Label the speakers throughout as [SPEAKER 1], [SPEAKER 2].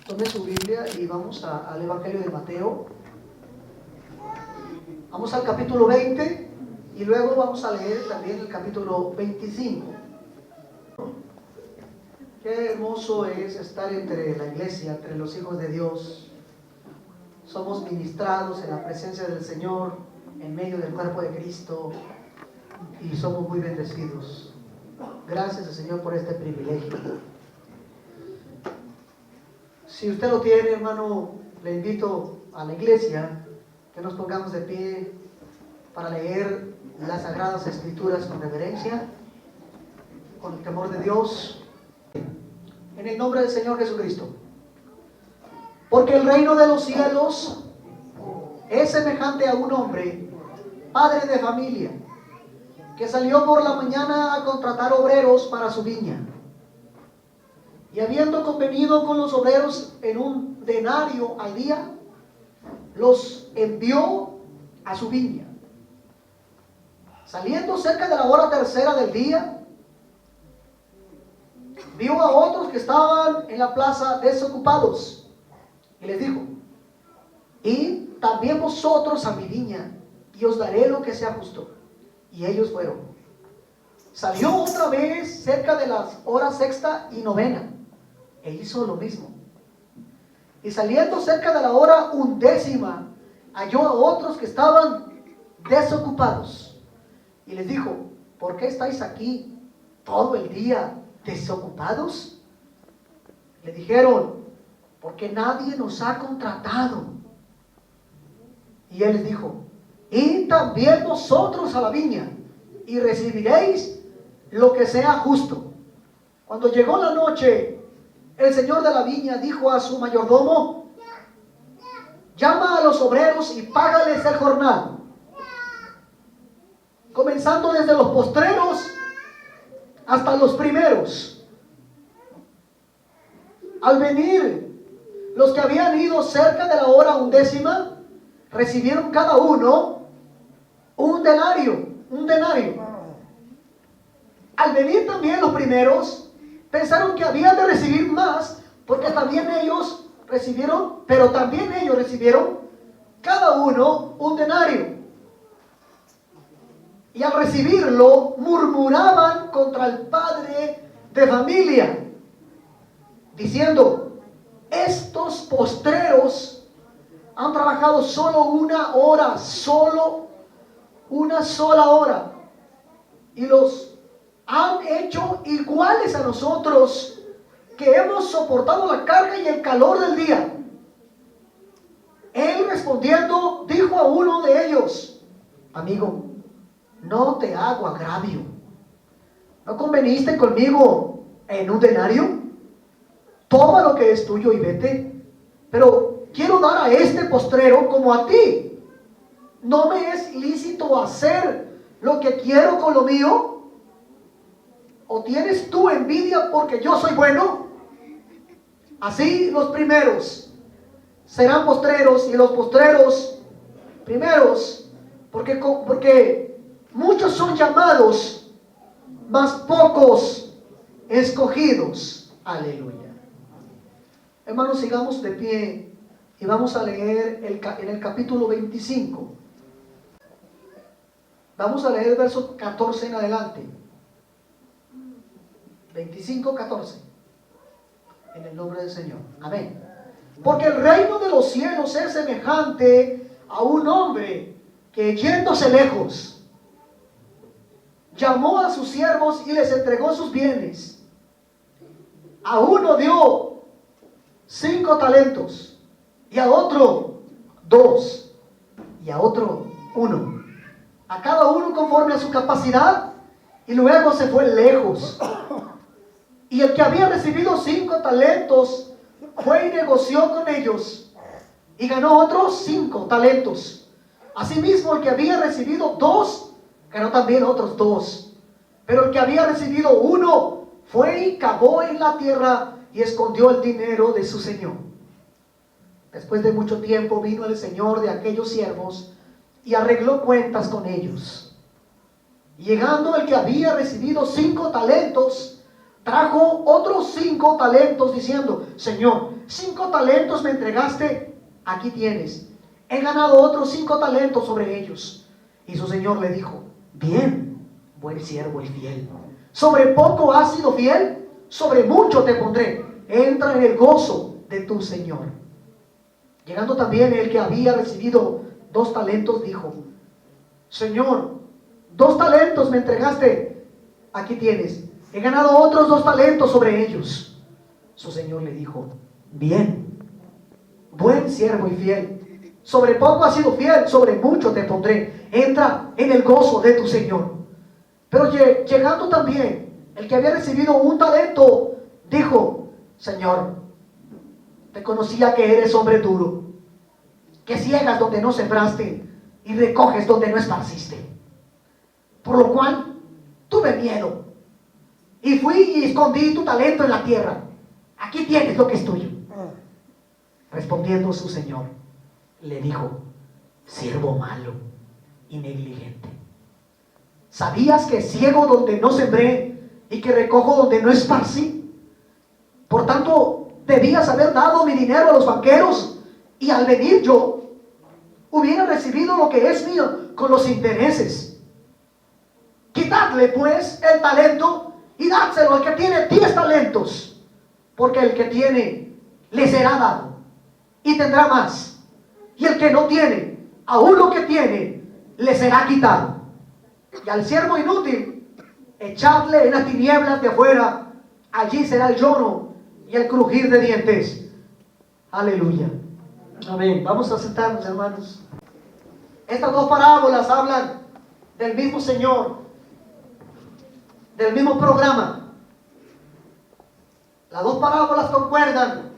[SPEAKER 1] Tome su Biblia y vamos al Evangelio de Mateo. Vamos al capítulo 20 y luego vamos a leer también el capítulo 25. Qué hermoso es estar entre la iglesia, entre los hijos de Dios. Somos ministrados en la presencia del Señor, en medio del cuerpo de Cristo, y somos muy bendecidos. Gracias al Señor por este privilegio. Si usted lo tiene, hermano, le invito a la iglesia que nos pongamos de pie para leer las Sagradas Escrituras con reverencia, con el temor de Dios, en el nombre del Señor Jesucristo. Porque el reino de los cielos es semejante a un hombre, padre de familia, que salió por la mañana a contratar obreros para su viña. Y habiendo convenido con los obreros en un denario al día, los envió a su viña. Saliendo cerca de la hora tercera del día, vio a otros que estaban en la plaza desocupados, y les dijo: id también vosotros a mi viña, y os daré lo que sea justo. Y ellos fueron. Salió otra vez cerca de las horas sexta y novena, e hizo lo mismo. Y saliendo cerca de la hora undécima, halló a otros que estaban desocupados, y les dijo: ¿por qué estáis aquí todo el día desocupados? Le dijeron: porque nadie nos ha contratado. Y él les dijo: id también vosotros a la viña, y recibiréis lo que sea justo. Cuando llegó la noche, el señor de la viña dijo a su mayordomo: llama a los obreros y págales el jornal, comenzando desde los postreros hasta los primeros. Al venir los que habían ido cerca de la hora undécima, recibieron cada uno un denario. Al venir también los primeros, pensaron que habían de recibir más, porque también ellos recibieron cada uno un denario. Y al recibirlo, murmuraban contra el padre de familia, diciendo: estos postreros han trabajado solo una sola hora, y los han hecho iguales a nosotros, que hemos soportado la carga y el calor del día. Él respondiendo dijo a uno de ellos: amigo, no te hago agravio. ¿No conveniste conmigo en un denario? Toma lo que es tuyo y vete. Pero quiero dar a este postrero como a ti. ¿No me es lícito hacer lo que quiero con lo mío? ¿O tienes tú envidia porque yo soy bueno? Así los primeros serán postreros, y los postreros primeros, porque muchos son llamados, mas pocos escogidos. Aleluya. Hermanos, sigamos de pie y vamos a leer en el capítulo 25. Vamos a leer el verso 14 en adelante. 25:14. En el nombre del Señor. Amén. Porque el reino de los cielos es semejante a un hombre que, yéndose lejos, llamó a sus siervos y les entregó sus bienes. A uno dio 5 talentos, y a otro 2, y a otro 1, a cada uno conforme a su capacidad, y luego se fue lejos. Y el que había recibido 5 talentos fue y negoció con ellos, y ganó otros 5 talentos. Asimismo, el que había recibido 2 ganó también otros 2. Pero el que había recibido 1 fue y cavó en la tierra y escondió el dinero de su señor. Después de mucho tiempo vino el señor de aquellos siervos y arregló cuentas con ellos. Y llegando el que había recibido 5 talentos, trajo otros 5 talentos diciendo: Señor, 5 talentos me entregaste, aquí tienes. He ganado otros 5 talentos sobre ellos. Y su señor le dijo: bien, buen siervo y fiel. Sobre poco has sido fiel, sobre mucho te pondré. Entra en el gozo de tu señor. Llegando también el que había recibido 2 talentos, dijo: Señor, 2 talentos me entregaste, aquí tienes. He ganado otros 2 talentos sobre ellos. Su señor le dijo: bien, buen siervo y fiel. Sobre poco has sido fiel, sobre mucho te pondré. Entra en el gozo de tu señor. Pero llegando también el que había recibido 1 talento, dijo: Señor, te conocía que eres hombre duro, que ciegas donde no sembraste y recoges donde no esparciste. Por lo cual tuve miedo y fui y escondí tu talento en la tierra. Aquí tienes lo que es tuyo. Respondiendo su señor, le dijo: siervo malo y negligente. ¿Sabías que ciego donde no sembré y que recojo donde no esparcí? Por tanto, debías haber dado mi dinero a los banqueros, y al venir yo hubiera recibido lo que es mío con los intereses. Quitadle pues el talento y dádselo al que tiene 10 talentos, porque el que tiene le será dado y tendrá más, y el que no tiene, aún lo que tiene le será quitado. Y al siervo inútil, echadle en las tinieblas de afuera, allí será el lloro y el crujir de dientes. Aleluya. Amén. Vamos a sentarnos, hermanos. Estas 2 parábolas hablan del mismo Señor, del mismo programa. Las 2 parábolas concuerdan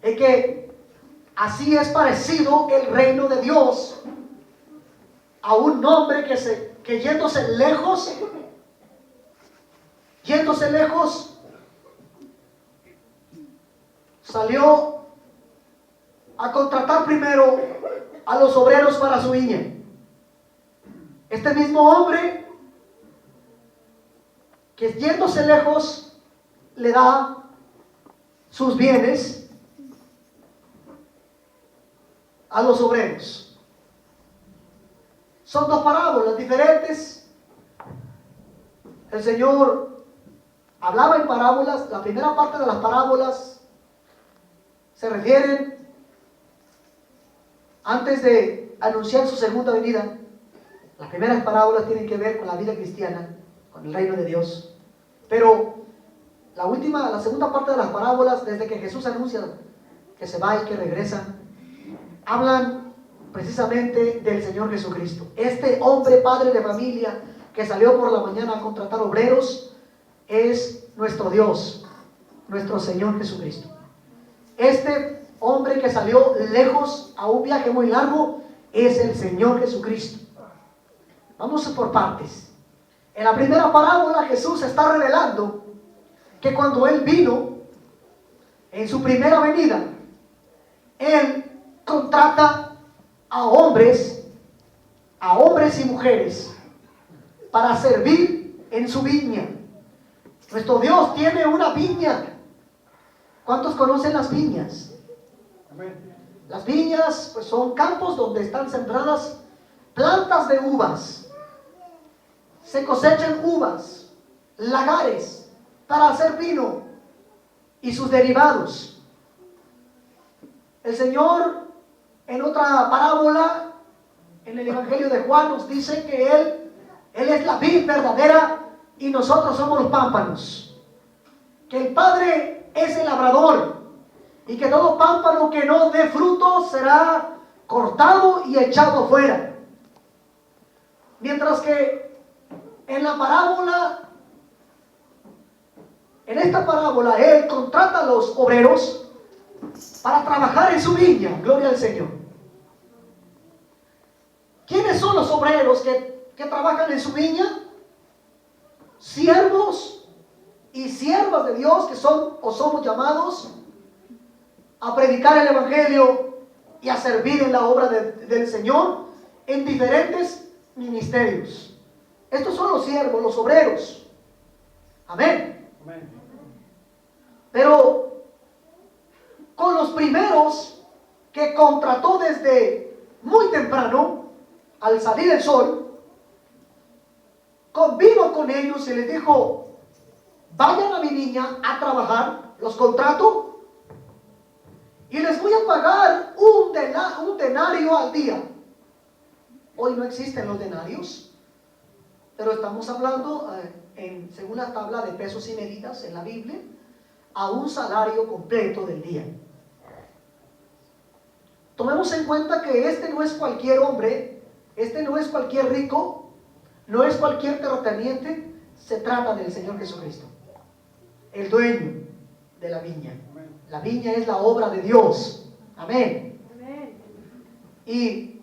[SPEAKER 1] en que así es parecido el reino de Dios a un hombre que yéndose lejos, salió a contratar primero a los obreros para su viña. Este mismo hombre, que yéndose lejos, le da sus bienes a los obreros. Son 2 parábolas diferentes. El Señor hablaba en parábolas. La primera parte de las parábolas se refieren antes de anunciar su segunda venida. Las primeras parábolas tienen que ver con la vida cristiana, con el reino de Dios. Pero la segunda parte de las parábolas, desde que Jesús anuncia que se va y que regresa, hablan precisamente del Señor Jesucristo. Este hombre padre de familia que salió por la mañana a contratar obreros es nuestro Dios, nuestro Señor Jesucristo. Este hombre que salió lejos a un viaje muy largo es el Señor Jesucristo. Vamos por partes. En la primera parábola Jesús está revelando que cuando Él vino en su primera venida, Él contrata a hombres y mujeres para servir en su viña. Nuestro Dios tiene una viña. ¿Cuántos conocen las viñas? Las viñas pues son campos donde están sembradas plantas de uvas. Se cosechan uvas, lagares, para hacer vino y sus derivados. El Señor, en otra parábola, en el Evangelio de Juan, nos dice que Él es la vid verdadera y nosotros somos los pámpanos. Que el Padre es el labrador y que todo pámpano que no dé fruto será cortado y echado fuera. Mientras que en esta parábola, Él contrata a los obreros para trabajar en su viña. Gloria al Señor. ¿Quiénes son los obreros que trabajan en su viña? Siervos y siervas de Dios que son o somos llamados a predicar el Evangelio y a servir en la obra del Señor en diferentes ministerios. Estos son los siervos, los obreros. Amén. Pero con los primeros que contrató desde muy temprano, al salir el sol, convino con ellos y les dijo: vayan a mi viña a trabajar, los contrato y les voy a pagar un denario al día. Hoy no existen los denarios, pero estamos hablando, según la tabla de pesos y medidas en la Biblia, a un salario completo del día. Tomemos en cuenta que este no es cualquier hombre, este no es cualquier rico, no es cualquier terrateniente, se trata del Señor Jesucristo, el dueño de la viña. La viña es la obra de Dios. Amén. Y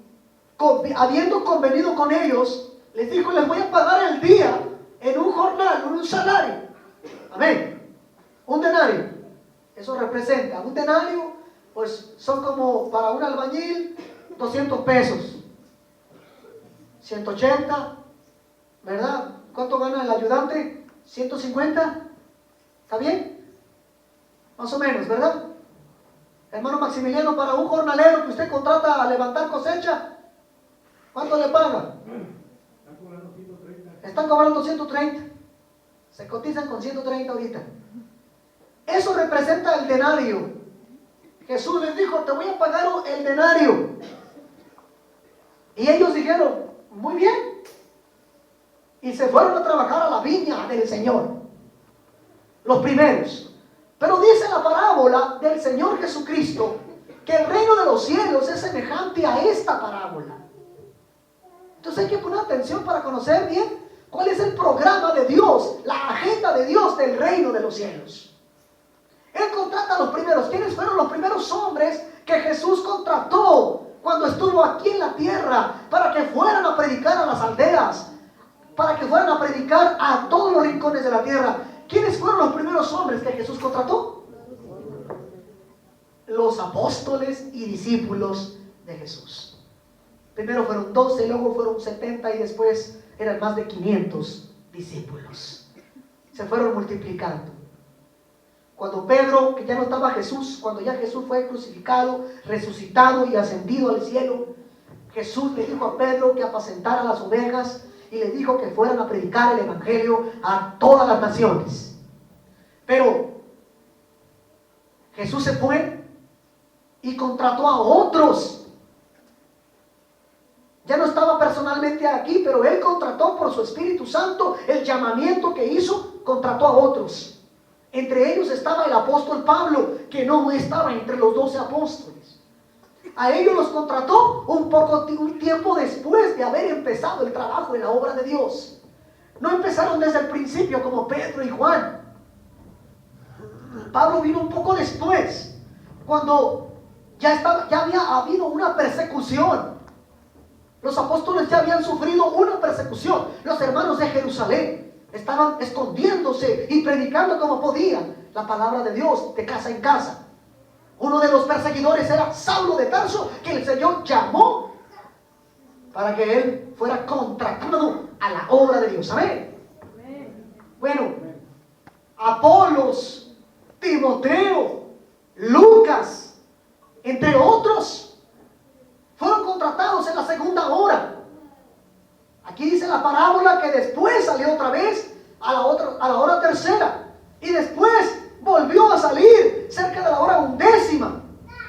[SPEAKER 1] habiendo convenido con ellos, les dijo: les voy a pagar el día en un jornal, en un salario. Amén. Un denario. Eso representa, un denario, pues son como para un albañil 200 pesos. 180, ¿verdad? ¿Cuánto gana el ayudante? 150. ¿Está bien? Más o menos, ¿verdad? Hermano Maximiliano, para un jornalero que usted contrata a levantar cosecha, ¿cuánto le paga? Están cobrando 130. Se cotizan con 130 ahorita. Eso representa el denario. Jesús les dijo: te voy a pagar el denario. Y ellos dijeron: muy bien. Y se fueron a trabajar a la viña del Señor. Los primeros. Pero dice la parábola del Señor Jesucristo que el reino de los cielos es semejante a esta parábola. Entonces hay que poner atención para conocer bien cuál es el programa de Dios, la agenda de Dios del reino de los cielos. Él contrata a los primeros. ¿Quiénes fueron los primeros hombres que Jesús contrató cuando estuvo aquí en la tierra para que fueran a predicar a las aldeas, para que fueran a predicar a todos los rincones de la tierra? ¿Quiénes fueron los primeros hombres que Jesús contrató? Los apóstoles y discípulos de Jesús. Primero fueron 12, luego fueron 70 y después eran más de 500 discípulos. Se fueron multiplicando. Cuando Pedro, que ya no estaba Jesús, cuando ya Jesús fue crucificado, resucitado y ascendido al cielo, Jesús le dijo a Pedro que apacentara las ovejas y le dijo que fueran a predicar el evangelio a todas las naciones. Pero Jesús se fue y contrató a otros. Ya no estaba personalmente aquí, pero Él contrató por su Espíritu Santo el llamamiento que hizo, contrató a otros. Entre ellos estaba el apóstol Pablo, que no estaba entre los 12 apóstoles. A ellos los contrató un tiempo después de haber empezado el trabajo en la obra de Dios. No empezaron desde el principio como Pedro y Juan. Pablo vino un poco después, cuando ya había habido una persecución. Los apóstoles ya habían sufrido una persecución. Los hermanos de Jerusalén estaban escondiéndose y predicando como podían la palabra de Dios de casa en casa. Uno de los perseguidores era Saulo de Tarso, que el Señor llamó para que él fuera contratado a la obra de Dios. Amén. Bueno, Apolos, Timoteo, Lucas, entre otros, fueron contratados en la segunda hora. Aquí dice la parábola que después salió otra vez a la hora tercera. Y después volvió a salir cerca de la hora 11ª.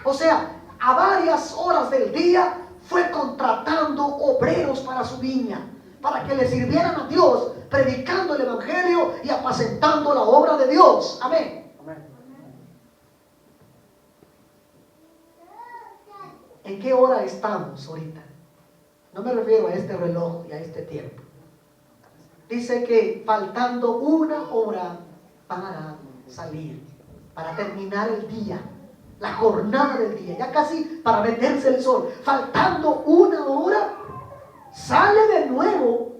[SPEAKER 1] O sea, a varias horas del día fue contratando obreros para su viña, para que le sirvieran a Dios, predicando el evangelio y apacentando la obra de Dios. Amén. ¿En qué hora estamos ahorita? No me refiero a este reloj y a este tiempo. Dice que faltando una hora para salir, para terminar el día, la jornada del día, ya casi para meterse el sol, faltando una hora, sale de nuevo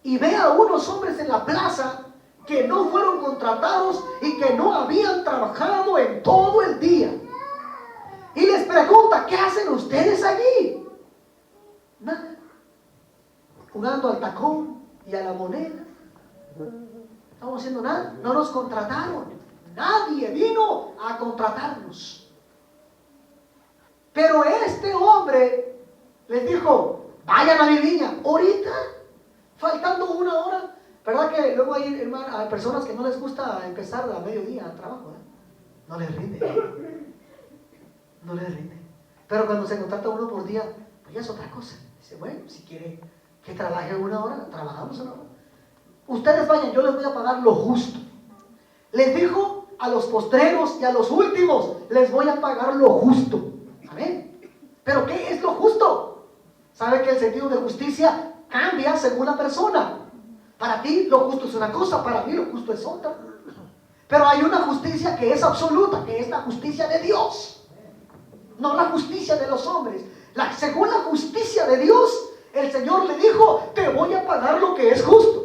[SPEAKER 1] y ve a unos hombres en la plaza que no fueron contratados y que no habían trabajado en todo el día. Y les pregunta: ¿qué hacen ustedes allí? Nada. Jugando al tacón y a la moneda. estamos haciendo nada. No nos contrataron. Nadie vino a contratarnos. Pero este hombre les dijo, vayan a mi viña. Ahorita, faltando una hora. ¿Verdad que luego hay, hermano, hay personas que no les gusta empezar a mediodía al trabajo? No les rinde. No les rinde. Pero cuando se contrata uno por día, pues ya es otra cosa. Dice, bueno, si quiere que trabaje una hora, trabajamos una hora. Ustedes vayan, yo les voy a pagar lo justo. Les dijo a los postreros y a los últimos, les voy a pagar lo justo. Amén. ¿Pero qué es lo justo? ¿Sabe que el sentido de justicia cambia según la persona? Para ti lo justo es una cosa, para mí lo justo es otra. Pero hay una justicia que es absoluta, que es la justicia de Dios. No la justicia de los hombres. Según la justicia de Dios, el Señor le dijo, te voy a pagar lo que es justo.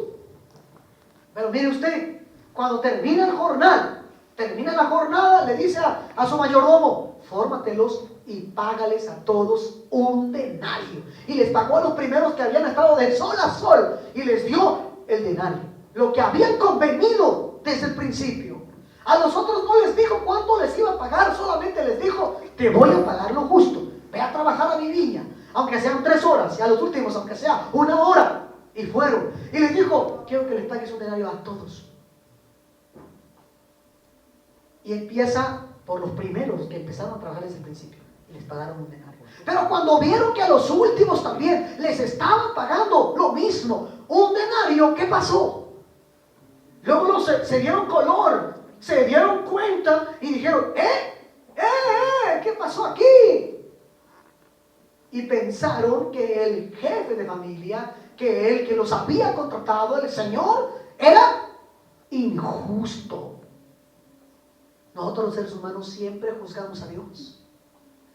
[SPEAKER 1] Pero mire usted, cuando termina la jornada, le dice a su mayordomo, fórmatelos y págales a todos un denario. Y les pagó a los primeros que habían estado de sol a sol y les dio el denario, lo que habían convenido desde el principio. A los otros no les dijo cuánto les iba a pagar, solamente les dijo, te voy a pagar lo justo, ve a trabajar a mi viña, aunque sean 3 horas, y a los últimos, aunque sea 1 hora. Y fueron, y les dijo, quiero que les pagues un denario a todos. Y empieza por los primeros que empezaron a trabajar desde el principio, y les pagaron un denario. Pero cuando vieron que a los últimos también les estaban pagando lo mismo, un denario, ¿qué pasó? Luego se dieron color, se dieron cuenta y dijeron, ¿qué pasó aquí? Y pensaron que el jefe de familia, que el que los había contratado, el Señor, era injusto. Nosotros los seres humanos siempre juzgamos a Dios.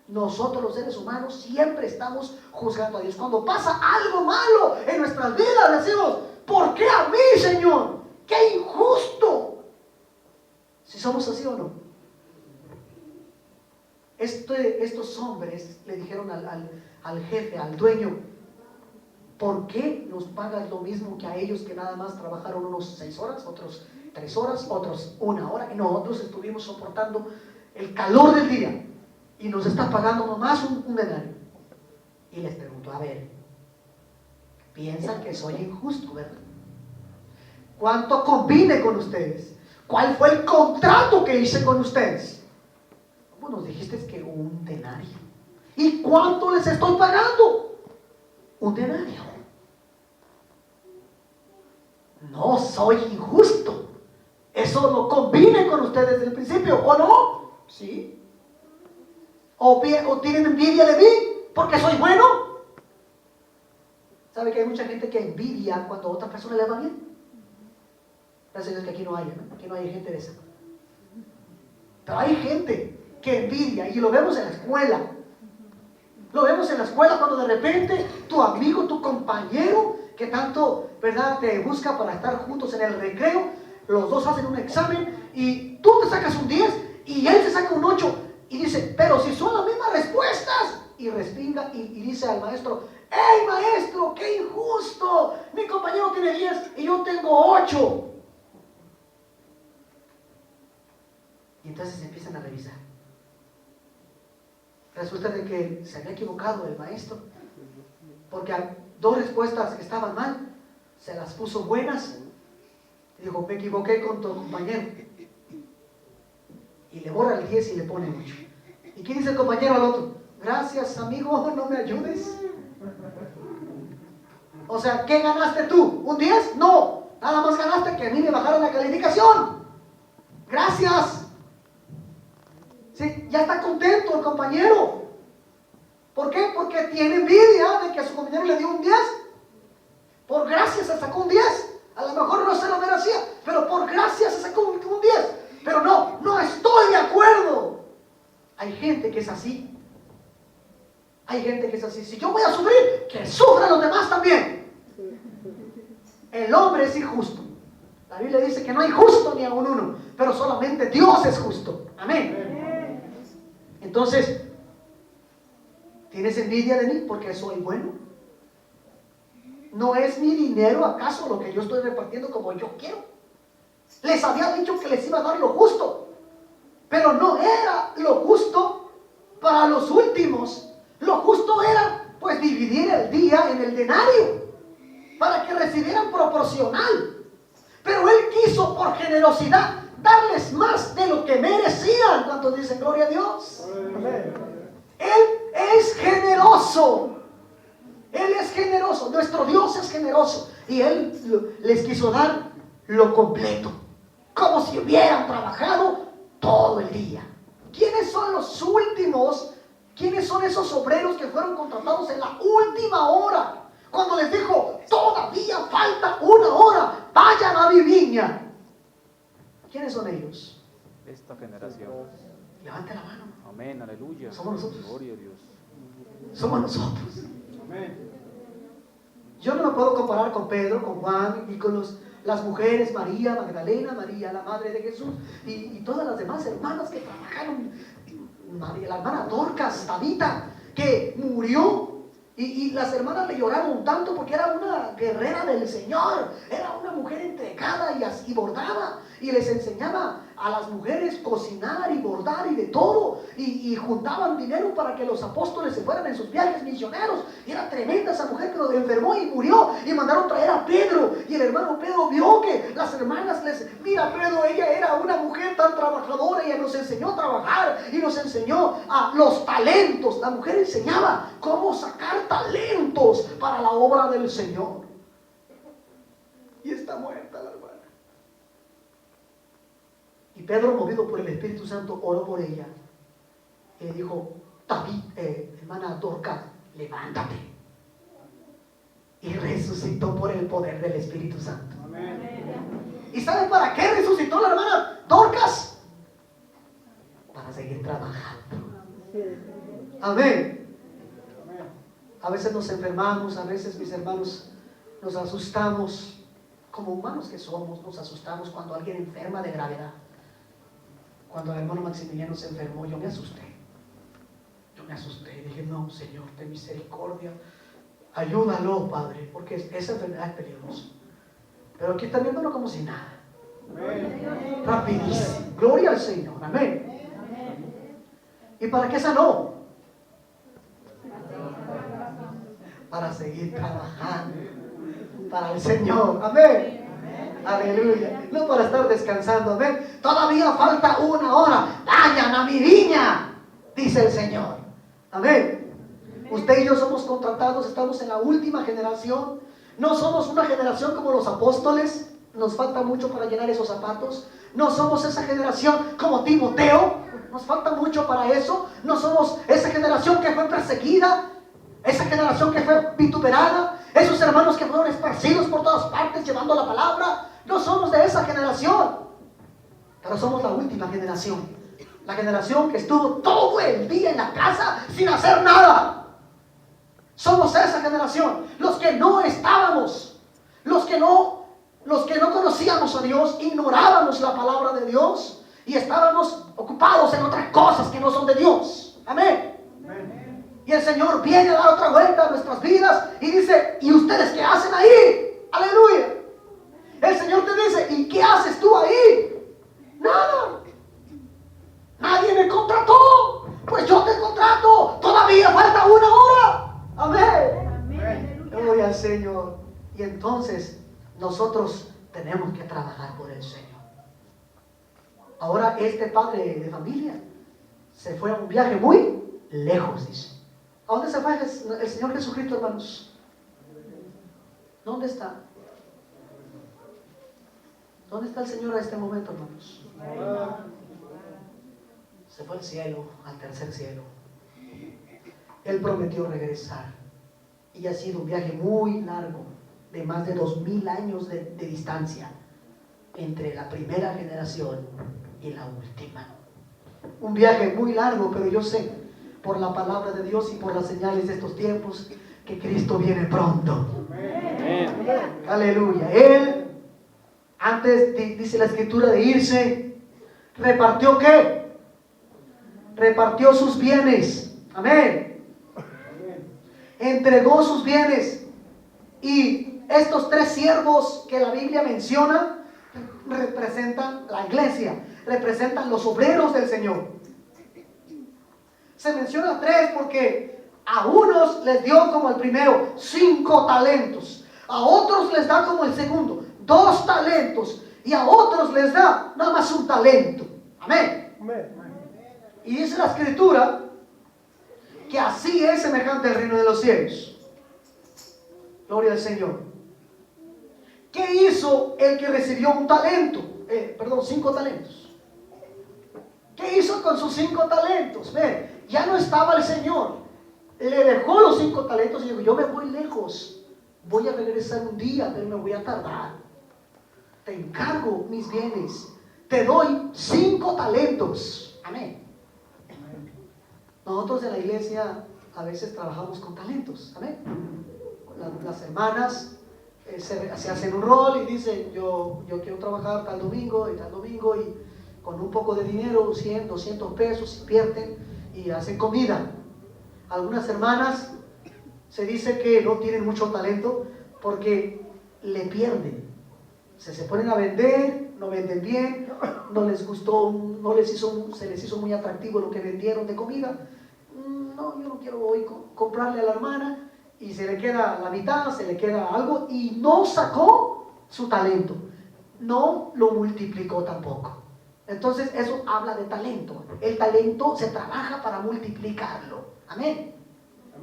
[SPEAKER 1] Nosotros los seres humanos siempre estamos juzgando a Dios. Cuando pasa algo malo en nuestras vidas, decimos, ¿por qué a mí, Señor? ¡Qué injusto! Si somos así o no. Estos hombres le dijeron al jefe, al dueño, ¿por qué nos pagas lo mismo que a ellos que nada más trabajaron unos 6 horas, otros 3 horas, otros 1 hora? Y nosotros estuvimos soportando el calor del día y nos está pagando nomás un denario. Y les pregunto, a ver, piensan que soy injusto, ¿verdad? ¿Cuánto convine con ustedes? ¿Cuál fue el contrato que hice con ustedes? ¿Cómo nos dijiste que un denario? ¿Y cuánto les estoy pagando? Un denario. No soy injusto. Eso no convine con ustedes desde el principio, ¿o no? ¿Sí? ¿O tienen envidia de mí porque soy bueno? ¿Sabe que hay mucha gente que envidia cuando a otra persona le va bien? Gracias a Dios que aquí no hay, ¿no? Aquí no hay gente de esa. Pero hay gente que envidia, y lo vemos en la escuela. Lo vemos en la escuela cuando de repente tu amigo, tu compañero, que tanto, ¿verdad?, te busca para estar juntos en el recreo, los dos hacen un examen y tú te sacas un 10 y él se saca un 8 y dice, pero si son las mismas respuestas, y respinga y dice al maestro, ¡hey maestro, qué injusto! Mi compañero tiene 10 y yo tengo 8. Y entonces empiezan a revisar. Resulta de que se había equivocado el maestro, porque a 2 respuestas que estaban mal, se las puso buenas. Y dijo, me equivoqué con tu compañero. Y le borra el 10 y le pone 8. ¿Y qué dice el compañero al otro? Gracias, amigo, no me ayudes. O sea, ¿qué ganaste tú? ¿Un 10? No, nada más ganaste que a mí me bajaron la calificación. Gracias. Sí, ya está contento el compañero. ¿Por qué? Porque tiene envidia de que a su compañero le dio un 10. Por gracias se sacó un 10. A lo mejor no se lo merecía, pero por gracias se sacó un 10. Pero no estoy de acuerdo. Hay gente que es así. Hay gente que es así. Si yo voy a sufrir, que sufran los demás también. El hombre es injusto. La Biblia dice que no hay justo ni aun uno, pero solamente Dios es justo. Amén. Entonces, ¿tienes envidia de mí porque soy bueno? ¿No es mi dinero acaso lo que yo estoy repartiendo como yo quiero? Les había dicho que les iba a dar lo justo, pero no era lo justo para los últimos. Lo justo era pues dividir el día en el denario para que recibieran proporcional. Pero él quiso por generosidad darles más de lo que merecían. ¿Cuántos dicen gloria a Dios? Amén. Él es generoso. Él es generoso. Nuestro Dios es generoso. Y Él les quiso dar lo completo, como si hubieran trabajado todo el día. ¿Quiénes son los últimos? ¿Quiénes son esos obreros que fueron contratados en la última hora? Cuando les dijo, todavía falta una hora, vayan a mi viña. ¿Quiénes son ellos?
[SPEAKER 2] Esta generación.
[SPEAKER 1] Levante la mano.
[SPEAKER 2] Amén, aleluya.
[SPEAKER 1] Somos nosotros.
[SPEAKER 2] Gloria a Dios.
[SPEAKER 1] Somos nosotros.
[SPEAKER 2] Amén.
[SPEAKER 1] Yo no me puedo comparar con Pedro, con Juan y con las mujeres, María, Magdalena, María, la madre de Jesús, y todas las demás hermanas que trabajaron. María, la hermana Dorcas, Tabita, que murió. Y las hermanas le lloraron tanto porque era una guerrera del Señor, era una mujer entregada y bordaba, y les enseñaba a las mujeres cocinar y bordar y de todo, y juntaban dinero para que los apóstoles se fueran en sus viajes misioneros. Y era tremenda esa mujer, pero enfermó y murió, y mandaron traer a Pedro, y el hermano Pedro vio que las hermanas mira Pedro, ella era una mujer tan trabajadora, ella nos enseñó a trabajar y nos enseñó a los talentos. La mujer enseñaba cómo sacar talentos para la obra del Señor. Y está muerta la hermana. Y Pedro, movido por el Espíritu Santo, oró por ella y le dijo, hermana Dorcas, levántate. Y resucitó por el poder del Espíritu Santo. Amén. ¿Y saben para qué resucitó la hermana Dorcas? Para seguir trabajando. Amén. A veces nos enfermamos, a veces, mis hermanos, nos asustamos. Como humanos que somos, nos asustamos cuando alguien enferma de gravedad. Cuando el hermano Maximiliano se enfermó, yo me asusté. Dije, no, Señor, ten misericordia. Ayúdalo, Padre, porque esa enfermedad es peligrosa. Pero aquí está viéndolo como si nada. Amén. Rapidísimo. Gloria al Señor. Amén. Amén. ¿Y para qué sanó? Para seguir trabajando para el Señor. Amén. Aleluya. No para estar descansando. Amén. Todavía falta una hora. Vayan a mi viña, dice el Señor. Amén. Usted y yo somos contratados. Estamos en la última generación. No somos una generación como los apóstoles. Nos falta mucho para llenar esos zapatos. No somos esa generación como Timoteo. Nos falta mucho para eso. No somos esa generación que fue perseguida, esa generación que fue vituperada, esos hermanos que fueron esparcidos por todas partes llevando la palabra. No somos de esa generación, pero somos la última generación. La generación que estuvo todo el día en la casa sin hacer nada. Somos esa generación, los que no estábamos, los que no conocíamos a Dios, ignorábamos la palabra de Dios y estábamos ocupados en otras cosas que no son de Dios. Amén. Y el Señor viene a dar otra vuelta a nuestras vidas y dice, ¿y ustedes qué hacen ahí? Aleluya. El Señor te dice, ¿y qué haces tú ahí? Nada. Nadie me contrató. Pues yo te contrato. Todavía falta una hora. Amén. Gloria al Señor. Y entonces nosotros tenemos que trabajar por el Señor. Ahora este padre de familia se fue a un viaje muy lejos, dice. ¿A dónde se fue el Señor Jesucristo, hermanos? ¿Dónde está? ¿Dónde está el Señor a este momento, hermanos? Se fue al cielo, al tercer cielo. Él prometió regresar. Y ha sido un viaje muy largo, de más de 2000 años de distancia, entre la primera generación y la última. Un viaje muy largo, pero yo sé, por la palabra de Dios y por las señales de estos tiempos, que Cristo viene pronto. Amén. Aleluya. Él, antes dice la escritura de irse, repartió ¿qué? Repartió sus bienes. Amén. Entregó sus bienes. Y estos 3 siervos que la Biblia menciona representan la iglesia, representan los obreros del Señor. Se menciona 3 porque a unos les dio como el primero 5 talentos, a otros les da como el segundo 2 talentos y a otros les da nada más 1 talento. Amén. Y dice la Escritura que así es semejante el reino de los cielos. Gloria al Señor. ¿Qué hizo el que recibió 5 talentos? ¿Qué hizo con sus 5 talentos? Ve, ya no estaba el Señor. Le dejó los 5 talentos y dijo, yo me voy lejos. Voy a regresar un día, pero me voy a tardar. Te encargo mis bienes. Te doy 5 talentos. Amén. Nosotros en la iglesia a veces trabajamos con talentos. Amén. Las hermanas se hacen un rol y dicen, yo quiero trabajar tal domingo y con un poco de dinero, 100, 200 pesos, invierten y hacen comida. Algunas hermanas se dice que no tienen mucho talento porque le pierden. Se ponen a vender, no venden bien, no les gustó, se les hizo muy atractivo lo que vendieron de comida. No, yo no quiero hoy comprarle a la hermana, y se le queda la mitad, se le queda algo y no sacó su talento, no lo multiplicó tampoco. Entonces eso habla de talento. El talento se trabaja para multiplicarlo. Amén.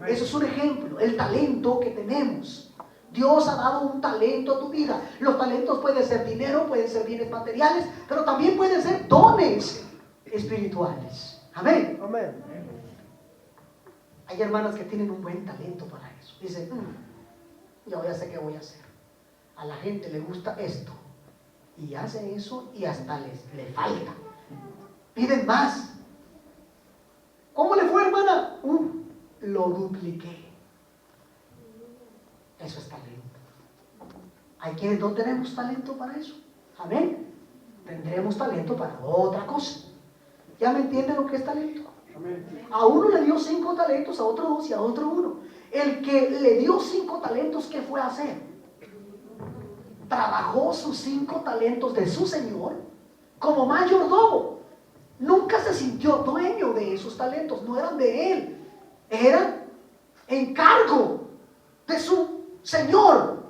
[SPEAKER 1] Eso es un ejemplo, el talento que tenemos. Dios ha dado un talento a tu vida. Los talentos pueden ser dinero, pueden ser bienes materiales, pero también pueden ser dones espirituales. Amén.
[SPEAKER 3] Amén.
[SPEAKER 1] Hay hermanas que tienen un buen talento para eso. Dicen, yo ya sé qué voy a hacer. A la gente le gusta esto. Y hacen eso y hasta le falta. Piden más. ¿Cómo le fue, hermana? Lo dupliqué. Eso es talento. Hay quienes no tenemos talento para eso. Amén. Tendremos talento para otra cosa. ¿Ya me entienden lo que es talento? Amén. A uno le dio 5 talentos, a otro 2 y a otro 1. El que le dio 5 talentos, ¿qué fue a hacer? Trabajó sus 5 talentos de su Señor como mayordomo. Nunca se sintió dueño de esos talentos, no eran de él, eran encargo de su Señor.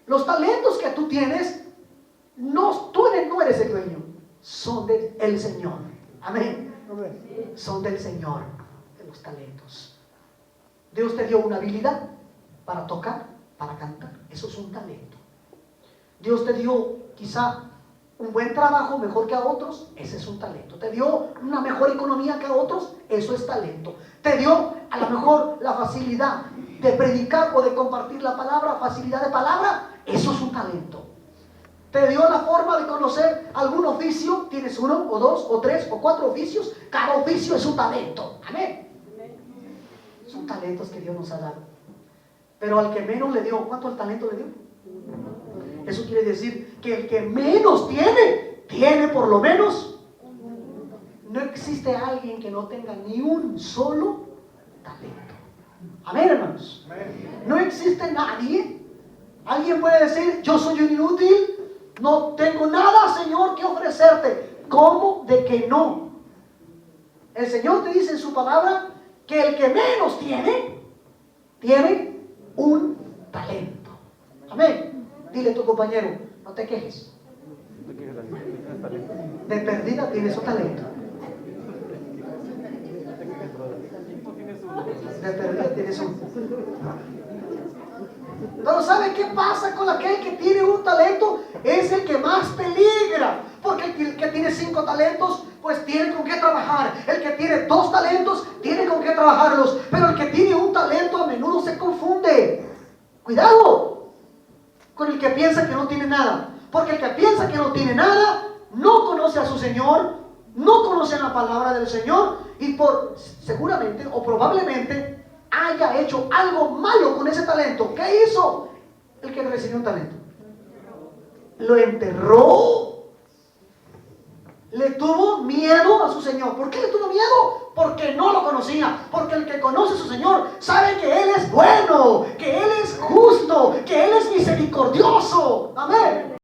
[SPEAKER 1] Los talentos que tú tienes, tú no eres el dueño, son del Señor. Amén. Son del Señor, de los talentos. Dios te dio una habilidad para tocar, para cantar. Eso es un talento. Dios te dio quizá un buen trabajo mejor que a otros. Ese es un talento. Te dio una mejor economía que a otros. Eso es talento. Te dio a lo mejor la facilidad de predicar o de compartir la palabra, facilidad de palabra. Eso es un talento. Te dio la forma de conocer algún oficio. Tienes 1 o 2 o 3 o 4 oficios. Cada oficio es un talento. Amén. Son talentos que Dios nos ha dado. Pero al que menos le dio, ¿cuánto el talento le dio? Eso quiere decir que el que menos tiene por lo menos. No existe alguien que no tenga ni un solo talento. Amén, hermanos. No existe nadie. Alguien puede decir, yo soy un inútil. No tengo nada, Señor, que ofrecerte. ¿Cómo de que no? El Señor te dice en su palabra que el que menos tiene un talento. Amén. Dile a tu compañero, no te quejes. De perdida tienes un talento. De perdida tienes un. Pero ¿sabe qué pasa con aquel que tiene un talento? Es el que más peligra. Porque el que tiene 5 talentos, pues tiene con qué trabajar. El que tiene 2 talentos, tiene con qué trabajarlos. Pero el que tiene un talento a menudo se confunde. Cuidado con el que piensa que no tiene nada. Porque el que piensa que no tiene nada, no conoce a su Señor, no conoce la palabra del Señor, y seguramente o probablemente haya hecho algo malo con ese talento. ¿Qué hizo el que recibió un talento? Lo enterró. Le tuvo miedo a su Señor. ¿Por qué le tuvo miedo? Porque no lo conocía. Porque el que conoce a su Señor sabe que Él es bueno, que Él es justo, que Él es misericordioso. Amén.